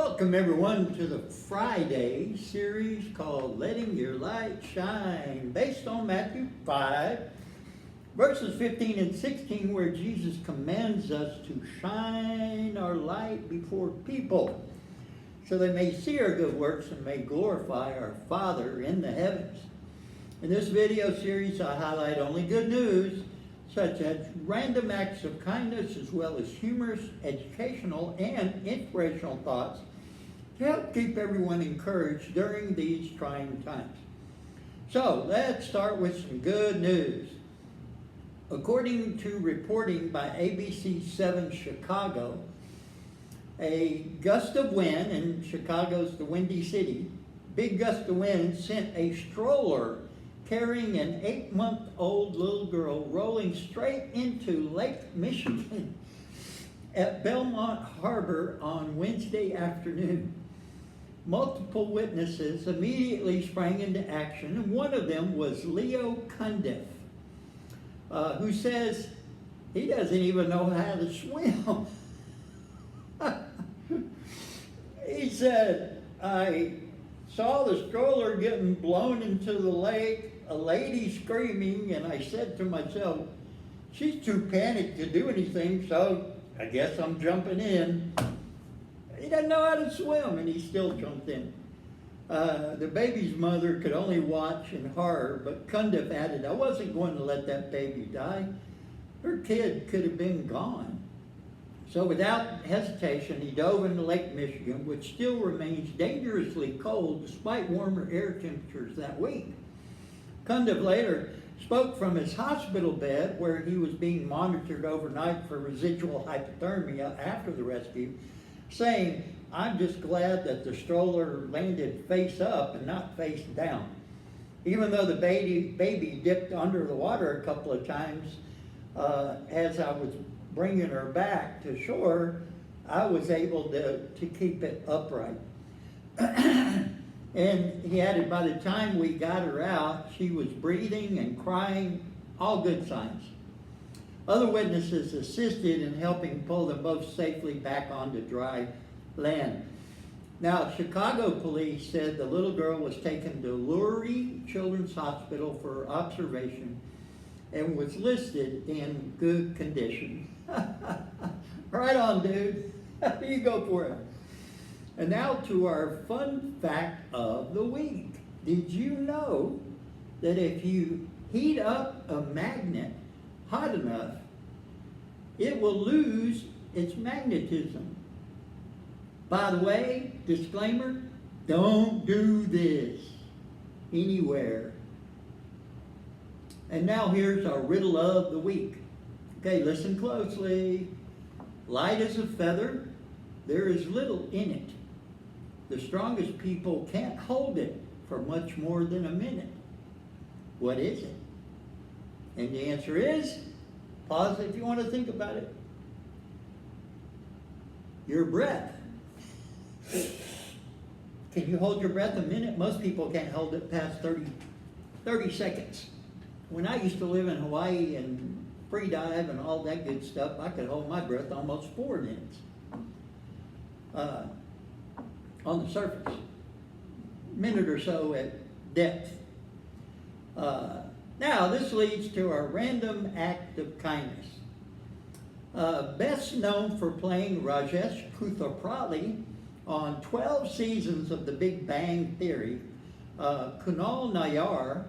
Welcome everyone to the Friday series called Letting Your Light Shine, based on Matthew 5, verses 15 and 16, where Jesus commands us to shine our light before people so they may see our good works and may glorify our Father in the heavens. In this video series, I highlight only good news, such as random acts of kindness, as well as humorous, educational, and inspirational thoughts to help keep everyone encouraged during these trying times. So let's start with some good news. According to reporting by ABC 7 Chicago, a gust of wind, and Chicago's the Windy City, big gust of wind sent a stroller carrying an 8-month-old little girl rolling straight into Lake Michigan at Belmont Harbor on Wednesday afternoon. Multiple witnesses immediately sprang into action, and one of them was Leo Cundiff, who says he doesn't even know how to swim. He said, "I saw the stroller getting blown into the lake, a lady screaming, and I said to myself, she's too panicked to do anything, so I guess I'm jumping in." He doesn't know how to swim, and he still jumped in. The baby's mother could only watch in horror, but Cundiff added, "I wasn't going to let that baby die. Her kid could have been gone." So without hesitation, he dove into Lake Michigan, which still remains dangerously cold despite warmer air temperatures that week. Cundiff later spoke from his hospital bed, where he was being monitored overnight for residual hypothermia after the rescue, saying, "I'm just glad that the stroller landed face up and not face down. Even though the baby dipped under the water a couple of times as I was bringing her back to shore, I was able to keep it upright." And he added, by the time we got her out, she was breathing and crying, all good signs. Other witnesses assisted in helping pull them both safely back onto dry land. Now, Chicago police said the little girl was taken to Lurie Children's Hospital for observation and was listed in good condition. Right on, dude. You go for it. And now to our fun fact of the week. Did you know that if you heat up a magnet hot enough, it will lose its magnetism? By the way, disclaimer, don't do this anywhere. And now here's our riddle of the week. Okay, listen closely. Light as a feather, there is little in it. The strongest people can't hold it for much more than a minute. What is it? And the answer is, pause if you want to think about it, your breath. Can you hold your breath a minute? Most people can't hold it past 30 seconds. When I used to live in Hawaii and free dive and all that good stuff, I could hold my breath almost 4 minutes on the surface, minute or so at depth. Now, this leads to our random act of kindness. Best known for playing Rajesh Kuthaprali on 12 seasons of The Big Bang Theory, Kunal Nayyar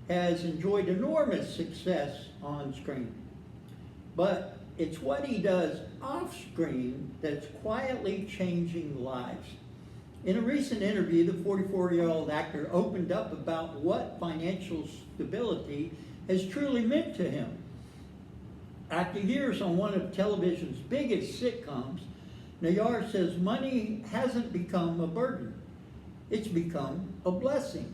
has enjoyed enormous success on screen. But it's what he does off screen that's quietly changing lives. In a recent interview, the 44-year-old actor opened up about what financial stability has truly meant to him. After years on one of television's biggest sitcoms, Nayyar says money hasn't become a burden. It's become a blessing.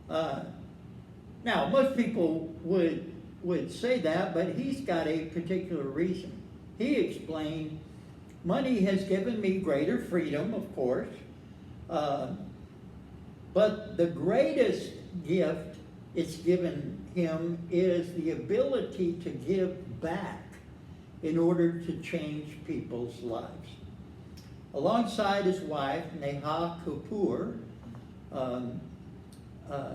Now, most people would say that, but he's got a particular reason. He explained, "Money has given me greater freedom, of course, but the greatest gift it's given him is the ability to give back in order to change people's lives." Alongside his wife, Neha Kapoor, um, uh,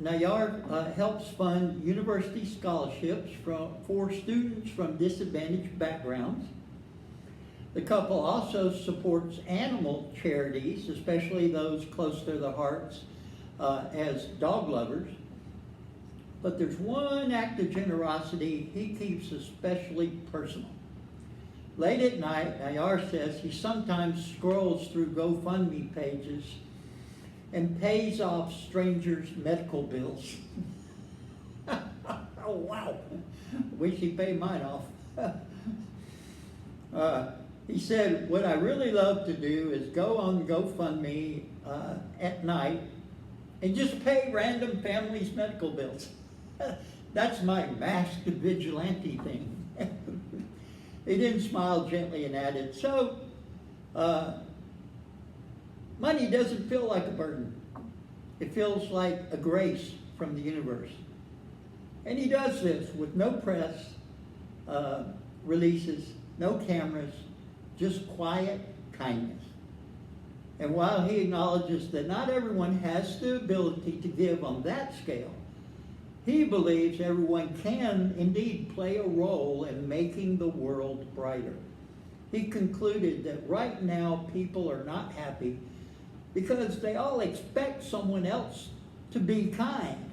Nayar helps fund university scholarships for students from disadvantaged backgrounds. The couple also supports animal charities, especially those close to their hearts as dog lovers. But there's one act of generosity he keeps especially personal. Late at night, Nayar says he sometimes scrolls through GoFundMe pages and pays off strangers' medical bills. Oh, wow. Wish he paid mine off. He said, what I really love to do is go on GoFundMe at night and just pay random families' medical bills. That's my masked vigilante thing. He didn't smile gently and added, so money doesn't feel like a burden. It feels like a grace from the universe. And he does this with no press releases, no cameras, just quiet kindness. And while he acknowledges that not everyone has the ability to give on that scale, he believes everyone can indeed play a role in making the world brighter. He concluded that right now people are not happy because they all expect someone else to be kind.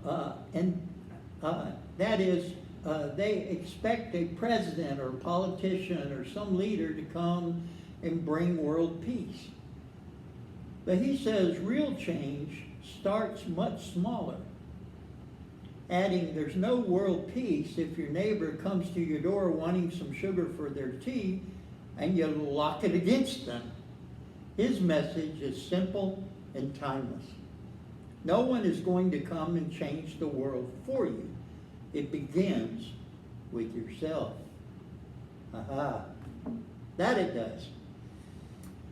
That is, they expect a president or politician or some leader to come and bring world peace. But he says real change starts much smaller. Adding, there's no world peace if your neighbor comes to your door wanting some sugar for their tea and you lock it against them. His message is simple and timeless. No one is going to come and change the world for you. It begins with yourself. Aha. That it does.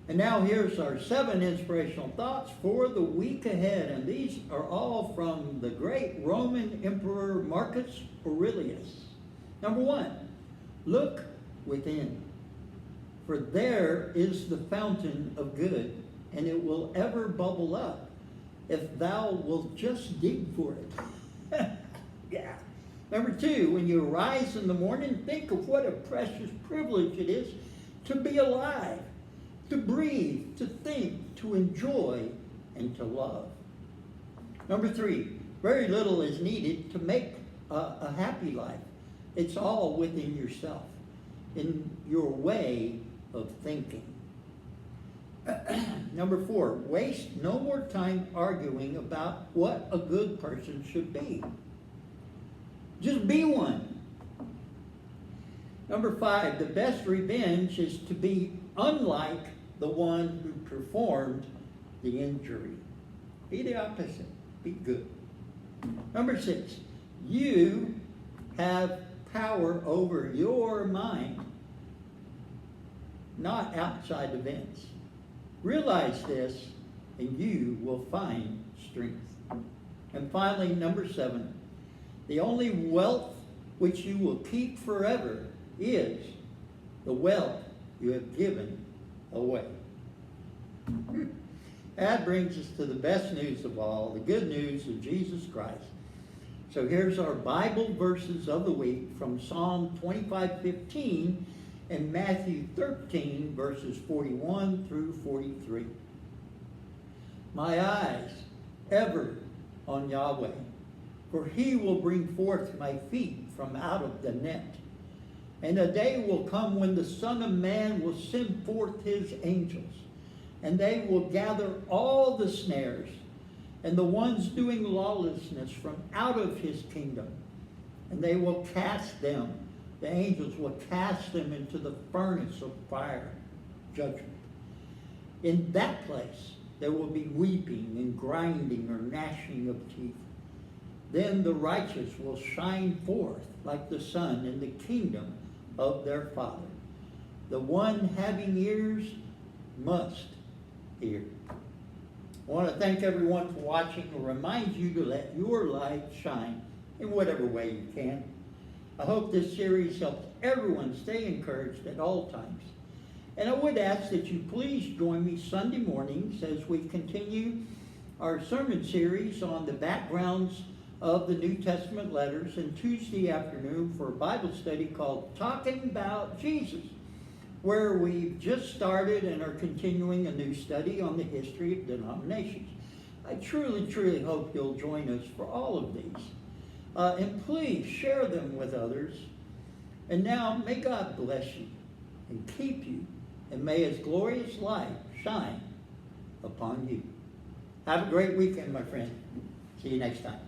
And now here's our 7 inspirational thoughts for the week ahead. And these are all from the great Roman Emperor Marcus Aurelius. Number 1, look within. For there is the fountain of good, and it will ever bubble up if thou wilt just dig for it. Yeah. Number 2, when you arise in the morning, think of what a precious privilege it is to be alive, to breathe, to think, to enjoy, and to love. Number 3, very little is needed to make a happy life. It's all within yourself, in your way of thinking. Number 4, waste no more time arguing about what a good person should be. Just be one. Number 5, the best revenge is to be unlike the one who performed the injury. Be the opposite. Be good. Number 6, you have power over your mind, not outside events. Realize this, and you will find strength. And finally, number 7, the only wealth which you will keep forever is the wealth you have given away. That brings us to the best news of all, the good news of Jesus Christ. So here's our Bible verses of the week from Psalm 25:15 and Matthew 13, verses 41 through 43. My eyes ever on Yahweh, for he will bring forth my feet from out of the net. And a day will come when the Son of Man will send forth his angels, and they will gather all the snares and the ones doing lawlessness from out of his kingdom. And they will cast them, the angels will cast them into the furnace of fire, judgment. In that place there will be weeping and grinding or gnashing of teeth. Then the righteous will shine forth like the sun in the kingdom of their Father. The one having ears must hear. I want to thank everyone for watching and remind you to let your light shine in whatever way you can. I hope this series helps everyone stay encouraged at all times. And I would ask that you please join me Sunday mornings as we continue our sermon series on the backgrounds of the New Testament letters, and Tuesday afternoon for a Bible study called Talking About Jesus, where we've just started and are continuing a new study on the history of denominations. I truly, truly hope you'll join us for all of these. And please share them with others. And now, may God bless you and keep you, and may His glorious light shine upon you. Have a great weekend, my friend. See you next time.